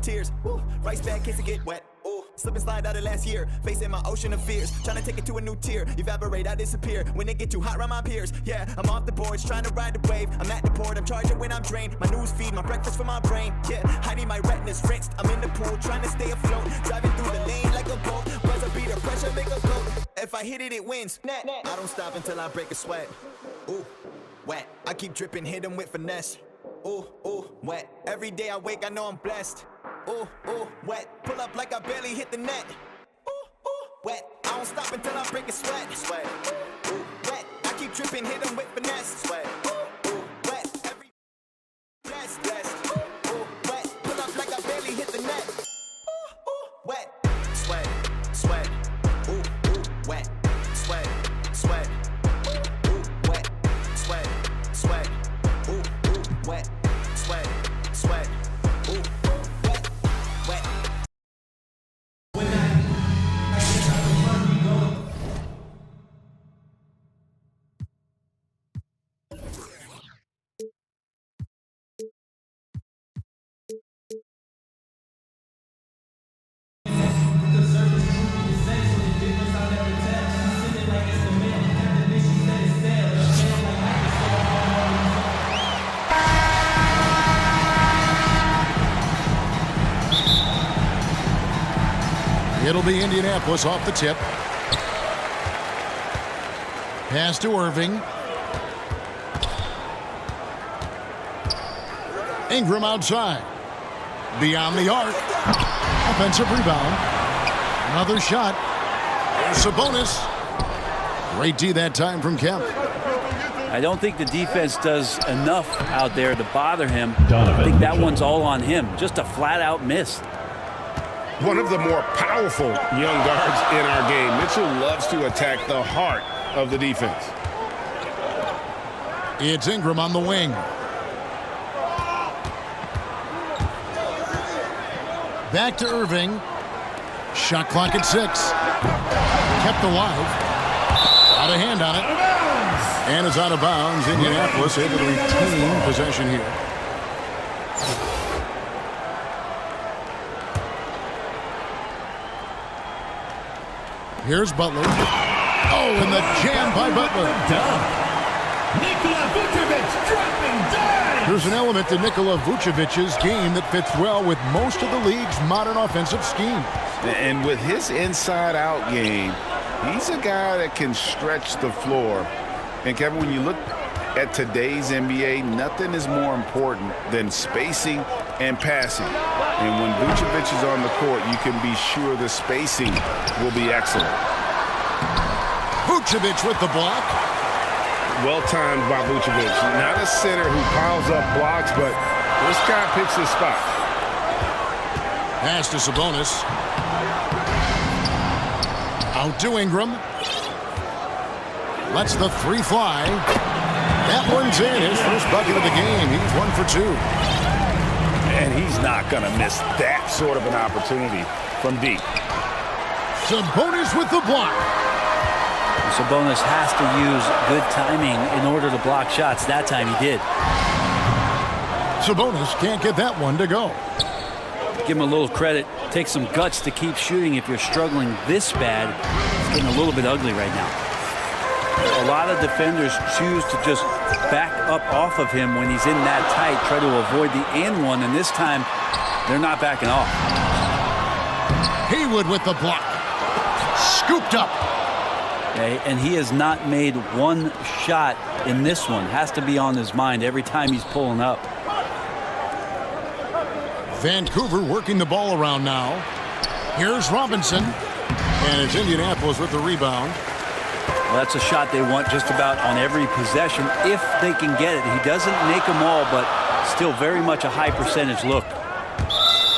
tears. Ooh, rice bag kids to get wet. Ooh, slip and slide out of last year, facing my ocean of fears, trying to take it to a new tier. Evaporate, I disappear when it get too hot around my peers. Yeah, I'm off the boards, trying to ride the wave. I'm at the port, I'm charging when I'm drained. My news feed, my breakfast for my brain. Yeah, hiding my retinas rinsed. I'm in the pool, trying to stay afloat, driving through the lane like a boat. Buzzer beater, pressure make a goat. If I hit it, it wins. I don't stop until I break a sweat. Ooh, wet. I keep dripping, hit 'em with finesse. Ooh, ooh, wet. Every day I wake, I know I'm blessed. Ooh, ooh, wet. Pull up like I barely hit the net. Ooh, ooh, wet. I don't stop until I break a sweat. Sweat. Ooh, wet. I keep dripping, hit 'em with finesse. Sweat. Ooh, ooh, wet. Every blessed, blessed. Ooh, ooh, wet. Pull up like I barely hit the net. Ooh, ooh, wet. Sweat, sweat. Ooh, ooh, wet. Sweat, sweat. Ooh, ooh, wet. Sweat, sweat. Ooh, ooh, wet. Sweat, sweat. Ooh, wet, wet. It'll be Indianapolis off the tip. Pass to Irving. Ingram outside. Beyond the arc. Offensive rebound. Another shot. Sabonis. Great D that time from Kemp. I don't think the defense does enough out there to bother him. I think that one's all on him. Just a flat-out miss. One of the more powerful young guards in our game. Mitchell loves to attack the heart of the defense. It's Ingram on the wing. Back to Irving. Shot clock at 6. Kept alive. Got a hand on it. And it's out of bounds. Indianapolis able to retain possession here. Here's Butler. Oh, and the jam by Butler. Nikola Vucevic dropping dimes. There's an element to Nikola Vucevic's game that fits well with most of the league's modern offensive schemes. And with his inside-out game, he's a guy that can stretch the floor. And, Kevin, when you look at today's NBA, nothing is more important than spacing and passing. And when Vucevic is on the court, you can be sure the spacing will be excellent. Vucevic with the block. Well-timed by Vucevic. Not a center who piles up blocks, but this guy picks his spot. Pass to Sabonis. Out to Ingram. Lets the three fly. That one's in. His first bucket of the game. He's 1 for 2. And he's not going to miss that sort of an opportunity from deep. Sabonis with the block. Sabonis has to use good timing in order to block shots. That time he did. Sabonis can't get that one to go. Give him a little credit. Take some guts to keep shooting if you're struggling this bad. It's getting a little bit ugly right now. A lot of defenders choose to just back up off of him when he's in that tight, try to avoid the and one, and this time they're not backing off. Haywood with the block. Scooped up. Okay, and he has not made one shot in this one. Has to be on his mind every time he's pulling up. Vancouver working the ball around now. Here's Robinson. And it's Indianapolis with the rebound. Well, that's a shot they want just about on every possession if they can get it. He doesn't make them all, but still very much a high percentage look.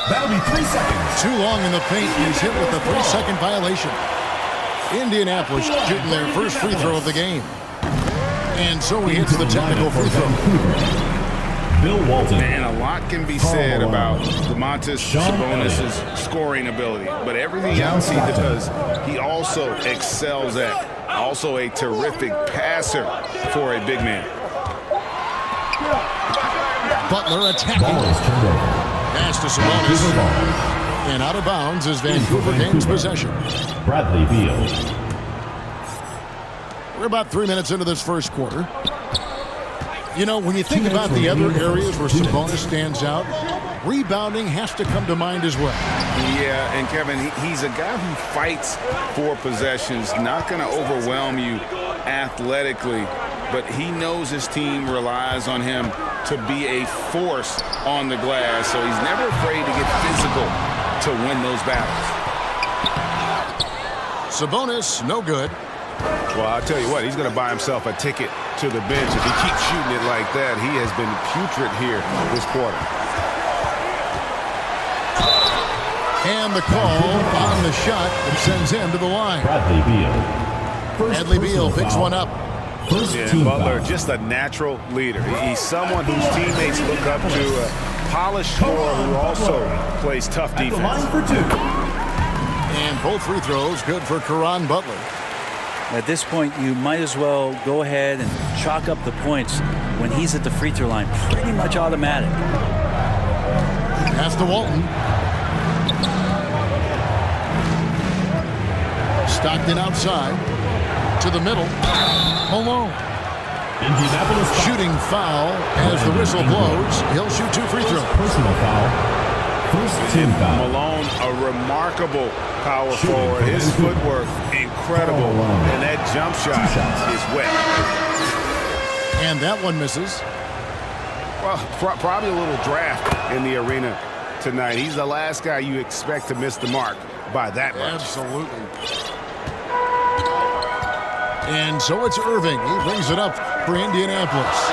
That'll be 3 seconds. Too long in the paint. He's hit with a 3-second violation. Indianapolis shooting their first free throw of the game. And so he hits the technical free throw. Bill Walton. And a lot can be said about Domantas Sabonis' scoring ability, but everything else he does, he also excels at. Also a terrific passer for a big man. Butler attacking. Pass to Sabonis. And out of bounds as Vancouver gains possession. Bradley Beal. We're about 3 minutes into this first quarter. You know, when you think about the other areas where Sabonis stands out, rebounding has to come to mind as well. Yeah, and Kevin, he's a guy who fights for possessions, not going to overwhelm you athletically, but he knows his team relies on him to be a force on the glass, so he's never afraid to get physical to win those battles. Sabonis, no good. Well, I'll tell you what, he's going to buy himself a ticket to the bench. If he keeps shooting it like that, he has been putrid here this quarter. And the call on the shot that sends him to the line. Bradley Beal. Bradley Beal picks one up. And Butler, just a natural leader. He's someone whose teammates look up to, a polished scorer who also plays tough defense. Line for two. And both free throws good for Caron Butler. At this point, you might as well go ahead and chalk up the points when he's at the free throw line. Pretty much automatic. Pass to Walton. Stockton outside. To the middle. Malone. Indianapolis Shooting foul as the whistle blows. He'll shoot 2 free throws. personal foul. First team foul. Malone, a remarkable power forward. His footwork, incredible. And that jump shot is wet. And that one misses. Well, probably a little draft in the arena tonight. He's the last guy you expect to miss the mark by that much. Absolutely. And so it's Irving. He brings it up for Indianapolis.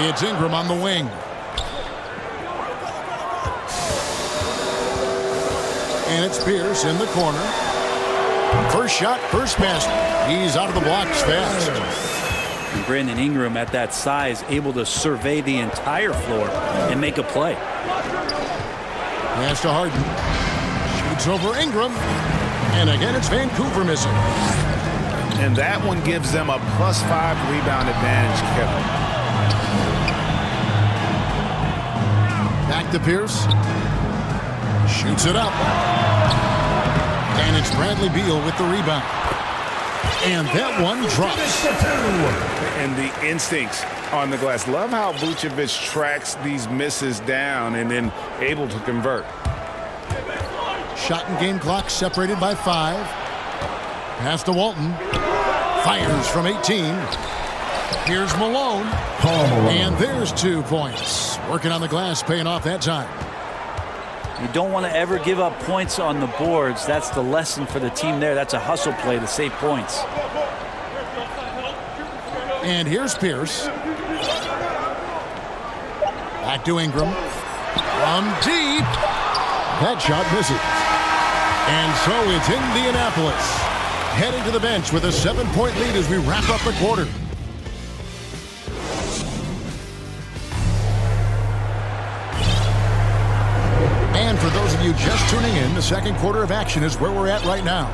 It's Ingram on the wing. And it's Pierce in the corner. First shot, first basket. He's out of the blocks fast. And Brandon Ingram at that size, able to survey the entire floor and make a play. Pass to Harden. Shoots over Ingram. And again, it's Vancouver missing. And that one gives them a +5 rebound advantage, Kevin. Back to Pierce. Shoots it up. And it's Bradley Beal with the rebound. And that one drops. And the instincts on the glass. Love how Vucevic tracks these misses down and then able to convert. Shot and game clock separated by 5. Pass to Walton. Fires from 18. Here's Malone. And there's 2 points. Working on the glass, paying off that time. You don't want to ever give up points on the boards. That's the lesson for the team there. That's a hustle play to save points. And here's Pierce. Back to Ingram. From deep. That shot misses. And so it's Indianapolis heading to the bench with a 7-point lead as we wrap up the quarter. And for those of you just tuning in, the second quarter of action is where we're at right now.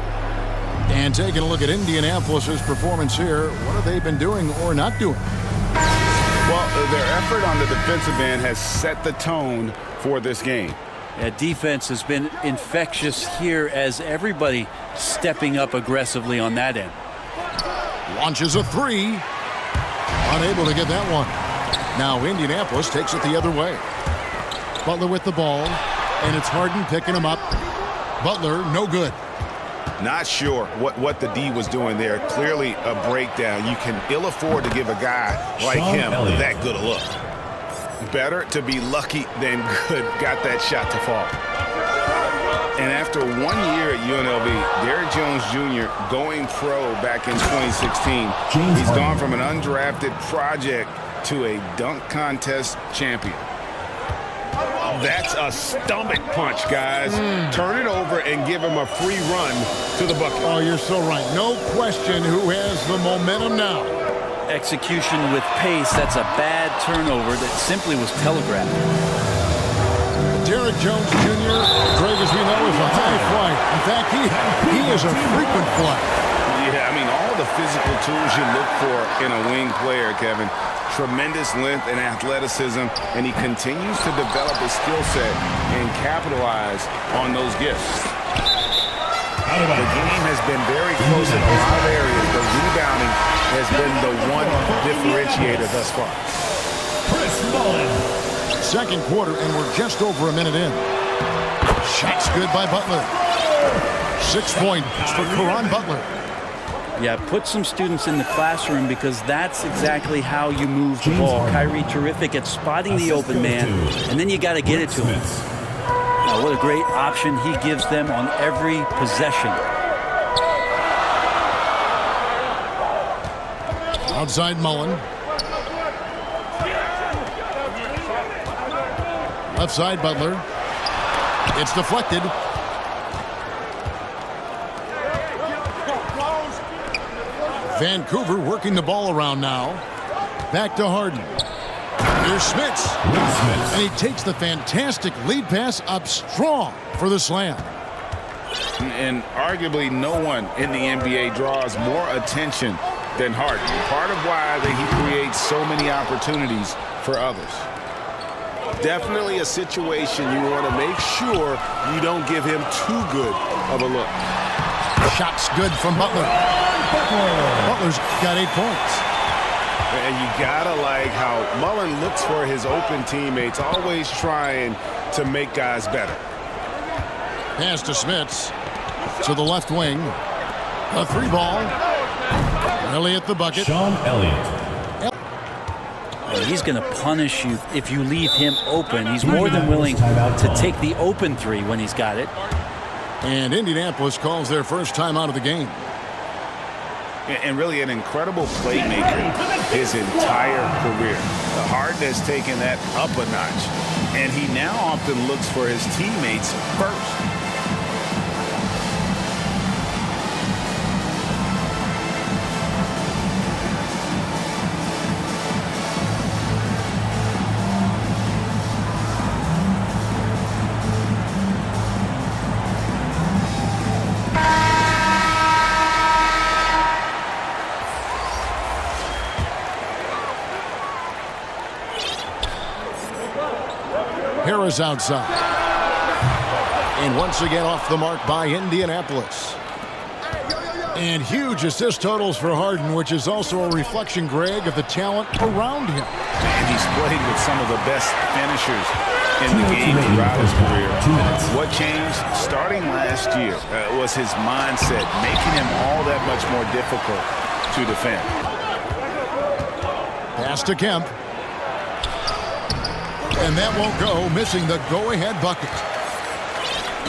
And taking a look at Indianapolis's performance here, what have they been doing or not doing? Well, their effort on the defensive end has set the tone for this game. Yeah, defense has been infectious here as everybody stepping up aggressively on that end. Launches a 3. Unable to get that one. Now Indianapolis takes it the other way. Butler with the ball. And it's Harden picking him up. Butler, no good. Not sure what the D was doing there. Clearly a breakdown. You can ill afford to give a guy like him that good a look. Better to be lucky than good. Got that shot to fall. And after 1 year at UNLV, Derrick Jones Jr. going pro back in 2016. He's gone from an undrafted project to a dunk contest champion. That's a stomach punch, guys. Turn it over and give him a free run to the bucket. Oh, you're so right. No question who has the momentum now. Execution with pace. That's a bad turnover that simply was telegraphed. Derrick Jones Jr., Greg, as we know, is a high flyer. In fact, he is a frequent flyer. Yeah, I mean, all all the physical tools you look for in a wing player, Kevin. Tremendous length and athleticism, and he continues to develop his skill set and capitalize on those gifts. The game has been very close in a lot of areas. The rebounding has been the one differentiator thus far. Second quarter, and we're just over a minute in. Shot's good by Butler. 6 points for Caron Butler. Yeah, put some students in the classroom because that's exactly how you move the ball. Kyrie terrific at spotting the open man, and then you got to get it to him. Now, what a great option he gives them on every possession. Outside Mullen. Left side Butler. It's deflected. Vancouver working the ball around now. Back to Harden. Here's Smits. And he takes the fantastic lead pass up strong for the slam. And arguably no one in the NBA draws more attention than Harden. Part of why that he creates so many opportunities for others. Definitely a situation you want to make sure you don't give him too good of a look. Shot's good from Butler. Butler's got 8 points. And you gotta like how Mullen looks for his open teammates, always trying to make guys better. Pass to Smits. To the left wing. A 3-ball. Elliott the bucket. Sean Elliott. He's going to punish you if you leave him open. He's more than willing to take the open 3 when he's got it. And Indianapolis calls their first time out of the game. And really an incredible playmaker his entire career. The Harden has taken that up a notch, and he now often looks for his teammates first. Harris outside. And once again off the mark by Indianapolis. And huge assist totals for Harden, which is also a reflection, Greg, of the talent around him. And he's played with some of the best finishers in the game throughout his career. What changed starting last year was his mindset, making him all that much more difficult to defend. Pass to Kemp. And that won't go, missing the go-ahead bucket.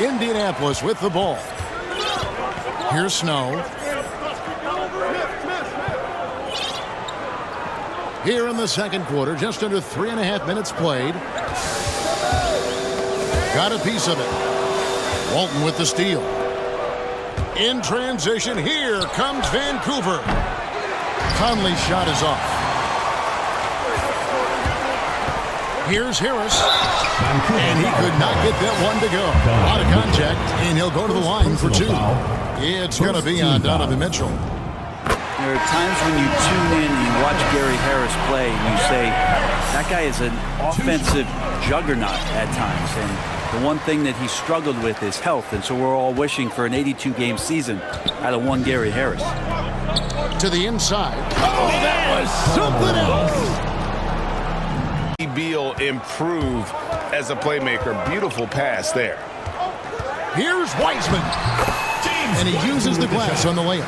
Indianapolis with the ball. Here's Snow. Here in the second quarter, just under 3.5 minutes played. Got a piece of it. Walton with the steal. In transition, here comes Vancouver. Conley's shot is off. Here's Harris. And he could not get that one to go. A lot of contact, and he'll go to the line for 2. It's going to be on Donovan Mitchell. There are times when you tune in and you watch Gary Harris play and you say, that guy is an offensive juggernaut at times. And the one thing that he struggled with is health. And so we're all wishing for an 82-game season out of one Gary Harris. To the inside. Oh, that was something else. Beal improved as a playmaker. Beautiful pass there. Here's Wiseman. And he uses the glass on the layup.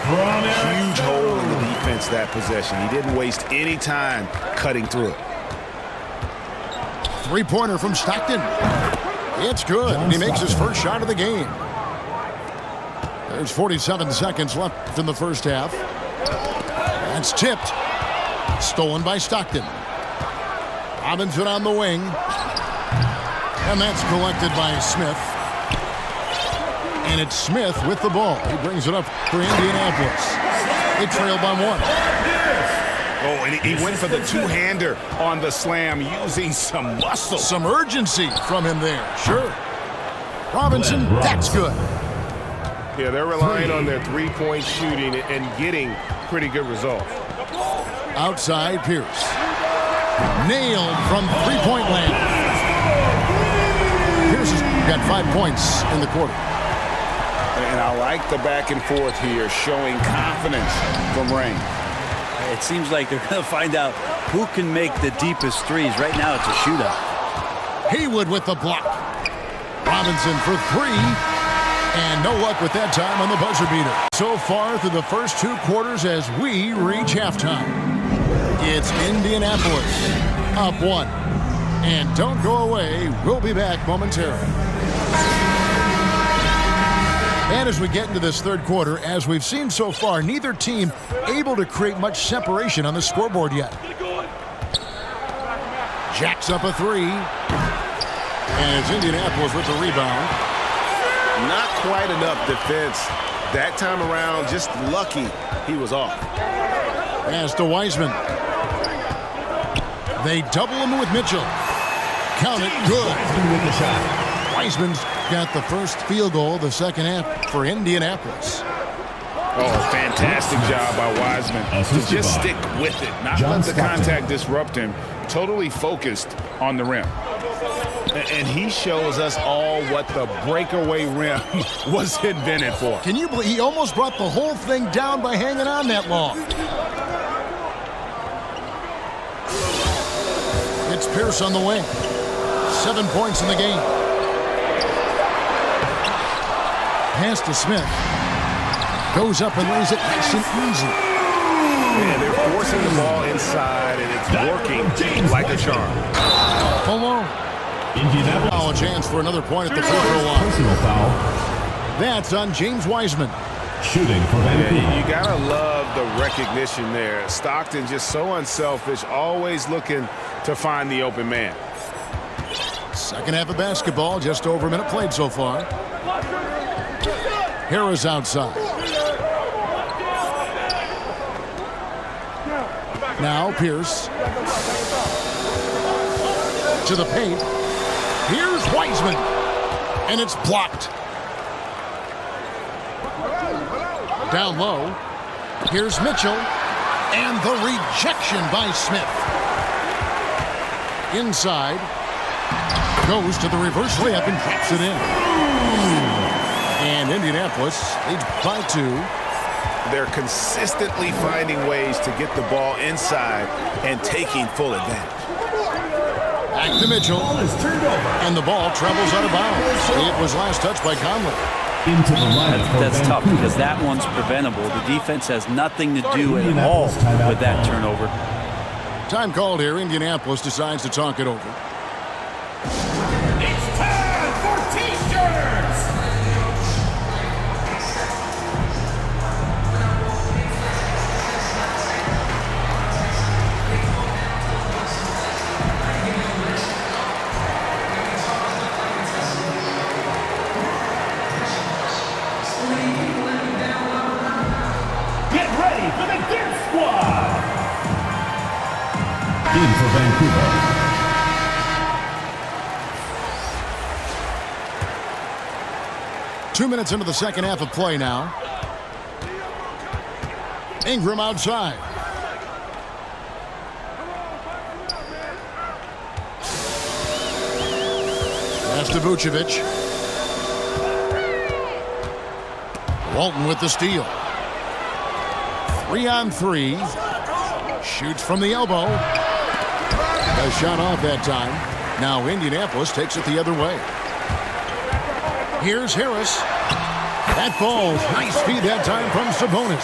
Huge hole in the defense that possession. He didn't waste any time cutting through it. 3-pointer from Stockton. It's good. And he makes his first shot of the game. There's 47 seconds left in the first half. That's tipped. Stolen by Stockton. Robinson on the wing. And that's collected by Smith. And it's Smith with the ball. He brings it up for Indianapolis. They trail by 1. Oh, and he went for the two-hander on the slam, using some muscle. Some urgency from him there. Sure. Robinson, that's good. Yeah, they're relying on their three-point shooting and getting pretty good results. Outside Pierce. Nailed from three-point land. Pierce has got 5 points in the quarter. And I like the back and forth here, showing confidence from Rain. It seems like they're going to find out who can make the deepest threes. Right now, it's a shootout. Haywood with the block. Robinson for three. And no luck with that time on the buzzer beater. So far through the first 2 quarters as we reach halftime. It's Indianapolis up 1. And don't go away. We'll be back momentarily. And as we get into this third quarter, as we've seen so far, neither team able to create much separation on the scoreboard yet. Jacks up a 3. And it's Indianapolis with the rebound. Not quite enough defense that time around. Just lucky he was off. Pass to Wiseman. They double him with Mitchell. Count it, good. With the shot. Wiseman's got the first field goal of the second half for Indianapolis. Oh, fantastic job by Wiseman to just stick with it, not let the contact disrupt him. Totally focused on the rim. And he shows us all what the breakaway rim was invented for. Can you believe he almost brought the whole thing down by hanging on that long? It's Pierce on the wing. 7 points in the game. Pass to Smith. Goes up and lays it nice and easy. And they're forcing the ball inside, and it's working like a charm. Alone. Indianapolis. Now a chance for another point at the free throw line. Personal foul. That's on James Wiseman. Shooting for Van You gotta love the recognition there. Stockton just so unselfish, always looking to find the open man. Second half of basketball, just over a minute played so far. Harris outside. Now Pierce. To the paint. Here's Wiseman. And it's blocked. Down low. Here's Mitchell. And the rejection by Smith. Inside. Goes to the reverse layup and drops it in. And Indianapolis leads by 2. They're consistently finding ways to get the ball inside and taking full advantage. Back to Mitchell. And the ball travels out of bounds. It was last touched by Conley. Into the lineup. That's tough because that one's preventable. The defense has nothing to do at all with that turnover. Time called here. Indianapolis decides to talk it over. It's time for T-shirts. Get ready for the Gear Squad. In for Vancouver. Two minutes into the second half of play now. Ingram outside. Pass to Vucevic. Walton with the steal. 3-on-3. Shoots from the elbow. A shot off that time. Now Indianapolis takes it the other way. Here's Harris. That falls. Nice feed that time from Sabonis.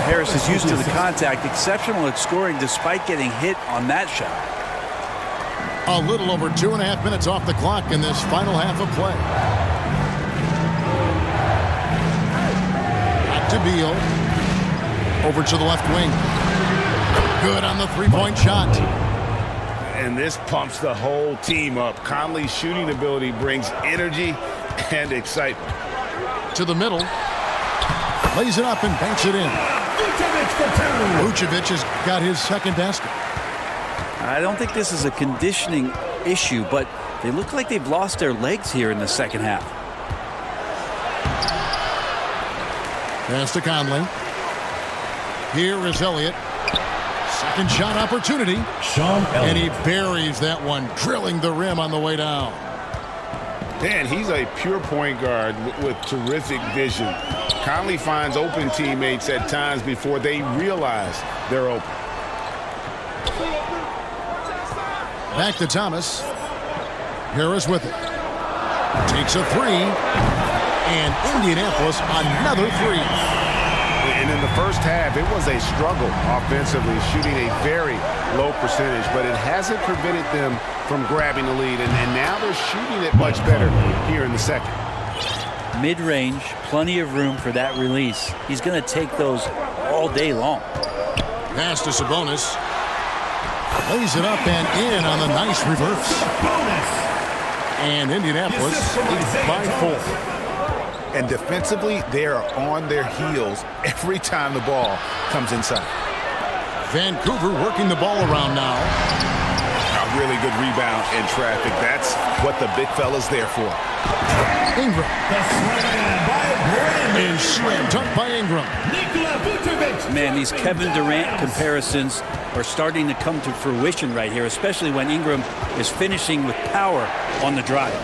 Harris is used to the contact. Exceptional at scoring despite getting hit on that shot. A little over 2.5 minutes off the clock in this final half of play. Back to Beal. Over to the left wing. Good on the three-point shot. And this pumps the whole team up. Conley's shooting ability brings energy and excitement. To the middle. Lays it up and banks it in. Vucevic has got his second basket. I don't think this is a conditioning issue, but they look like they've lost their legs here in the second half. Pass to Conley. Here is Elliott. Second shot opportunity. Sean And he Elliott. buries that one, drilling the rim on the way down. Man, he's a pure point guard with terrific vision. Conley finds open teammates at times before they realize they're open. Back to Thomas. Harris with it. Takes a three. And Indianapolis another three. And in the first half, it was a struggle offensively, shooting a very low percentage, but it hasn't prevented them from grabbing the lead, and now they're shooting it much better here in the second. Mid-range, plenty of room for that release. He's going to take those all day long. Pass to Sabonis. Lays it up and in on the nice reverse. And Indianapolis leads by 4. And defensively, they are on their heels every time the ball comes inside. Vancouver working the ball around now. A really good rebound in traffic. That's what the big fella's there for. Ingram. The slam by Brandon. Is slam dunk by Ingram. Nikola Vucevic. Man, these Kevin Durant comparisons are starting to come to fruition right here, especially when Ingram is finishing with power on the drive.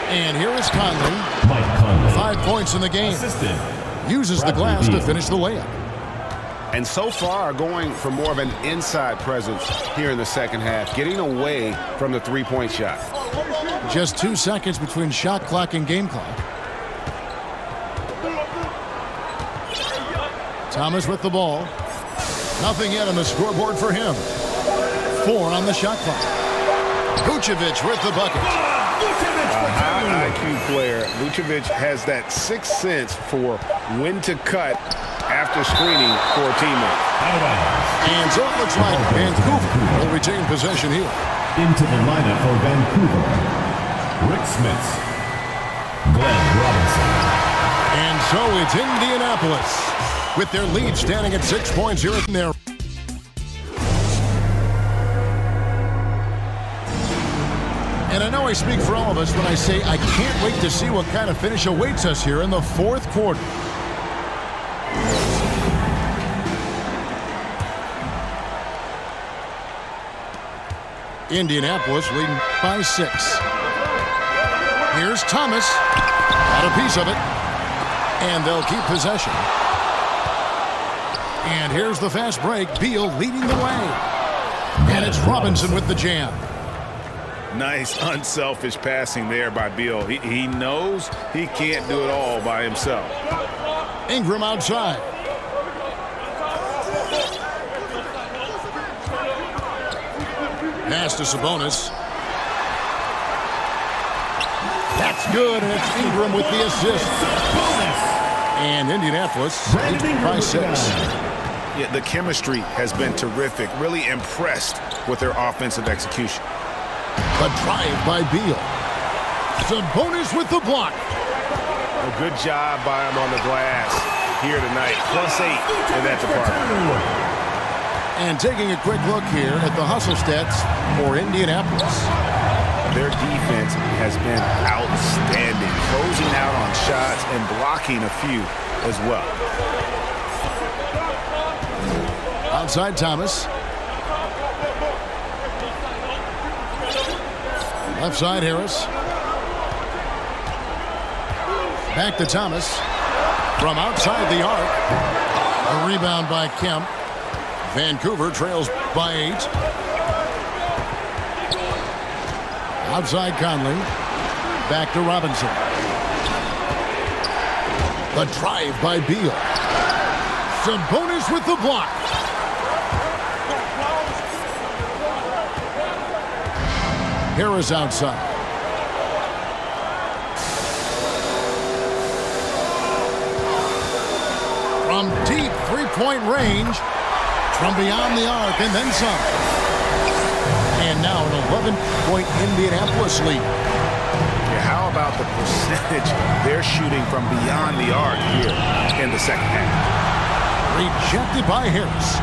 And here is Conley. Mike Conley. 5 points in the game. Assistant. Uses the glass to finish the layup. And so far, going for more of an inside presence here in the second half, getting away from the three-point shot. Just 2 seconds between shot clock and game clock. Thomas with the ball. Nothing yet on the scoreboard for him. 4 on the shot clock. Vucevic with the bucket. A high IQ player. Vucevic has that sixth sense for when to cut after screening for a teammate. Out of bounds. And so it looks like Vancouver will retain possession here. Into the lineup for Vancouver. Rick Smith. Glenn Robinson. And so it's Indianapolis with their lead standing at 6 points here in there. And I know I speak for all of us when I say I can't wait to see what kind of finish awaits us here in the fourth quarter. Indianapolis leading by 6. Here's Thomas. Got a piece of it. And they'll keep possession. And here's the fast break. Beal leading the way. And it's Robinson with the jam. Nice, unselfish passing there by Beal. He knows he can't do it all by himself. Ingram outside. Pass to Sabonis. That's good, and it's Ingram with the assist. And Indianapolis leads by 6. Yeah, the chemistry has been terrific. Really impressed with their offensive execution. The drive by Beal. Sabonis with the block. A good job by him on the glass here tonight. +8 in that department. And taking a quick look here at the hustle stats for Indianapolis. Their defense has been outstanding, closing out on shots and blocking a few as well. Outside Thomas. Left side Harris. Back to Thomas. From outside the arc. A rebound by Kemp. Vancouver trails by 8. Outside Conley. Back to Robinson. The drive by Beal. Sabonis with the block. Harris outside. From deep three-point range. From beyond the arc and then some. And now an 11-point Indianapolis lead. Yeah, how about the percentage they're shooting from beyond the arc here in the second half? Rejected by Harris.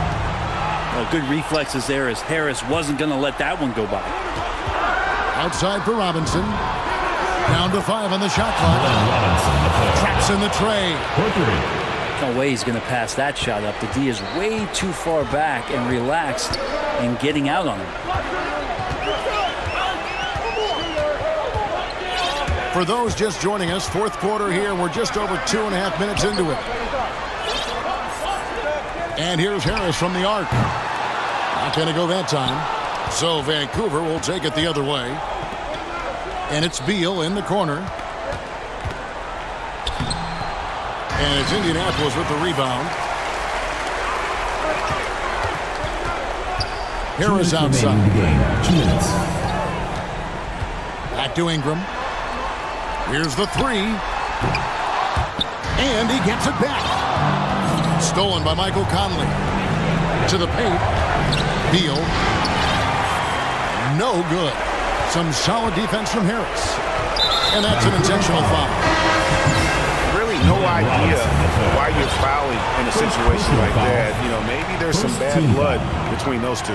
Well, good reflexes there as Harris wasn't going to let that one go by. Outside for Robinson. Down to 5 on the shot clock. Traps in the tray. No way he's going to pass that shot up. The D is way too far back and relaxed in getting out on him. For those just joining us, fourth quarter here. We're just over 2.5 minutes into it. And here's Harris from the arc. Not going to go that time. So Vancouver will take it the other way. And it's Beal in the corner. And it's Indianapolis with the rebound. Harris outside. Back to Ingram. Here's the three. And he gets it back. Stolen by Michael Conley. To the paint. Beal. No good. Some solid defense from Harris. And that's an intentional foul. Really no idea why you're fouling in a situation like that. You know, maybe there's some bad blood between those two.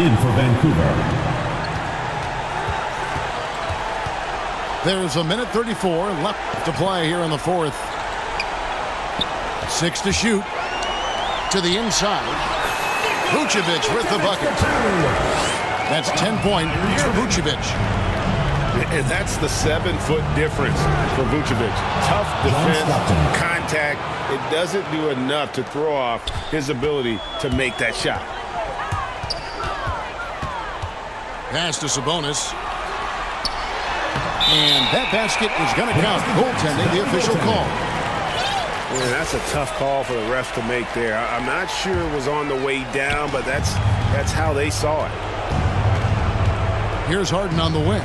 In for Vancouver. There's a minute 34 left to play here in the fourth. 6 to shoot. To the inside. Vucevic with the bucket. That's 10 points for Vucevic. And that's the 7-foot difference for Vucevic. Tough defense, contact. It doesn't do enough to throw off his ability to make that shot. Pass to Sabonis. And that basket is going to count. Goaltending, the official call. Yeah, that's a tough call for the refs to make there. I'm not sure it was on the way down, but that's how they saw it. Here's Harden on the wing.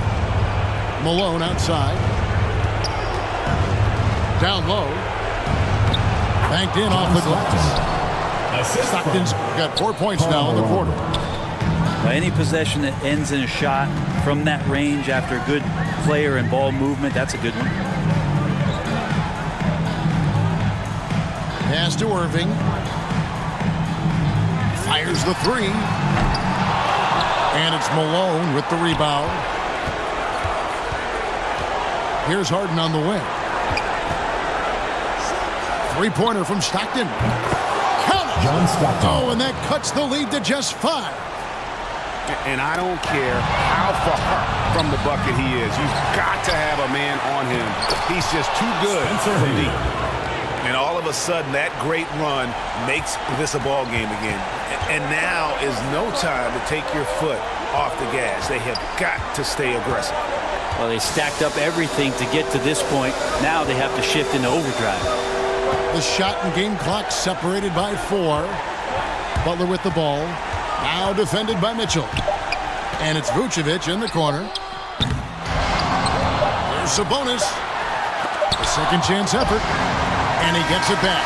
Malone outside. Down low. Banked in off the glass. Stockton's got 4 points now in the quarter. Any possession that ends in a shot from that range after a good player and ball movement, that's a good one. Pass to Irving. Fires the three. And it's Malone with the rebound. Here's Harden on the wing. Three-pointer from Stockton. Count it! John Stockton. Oh, and that cuts the lead to just 5. And I don't care how far from the bucket he is. You've got to have a man on him. He's just too good from deep. And all of a sudden, that great run makes this a ball game again. And now is no time to take your foot off the gas. They have got to stay aggressive. Well, they stacked up everything to get to this point. Now they have to shift into overdrive. The shot and game clock separated by 4. Butler with the ball. Now defended by Mitchell. And it's Vucevic in the corner. There's Sabonis. A second chance effort. And he gets it back.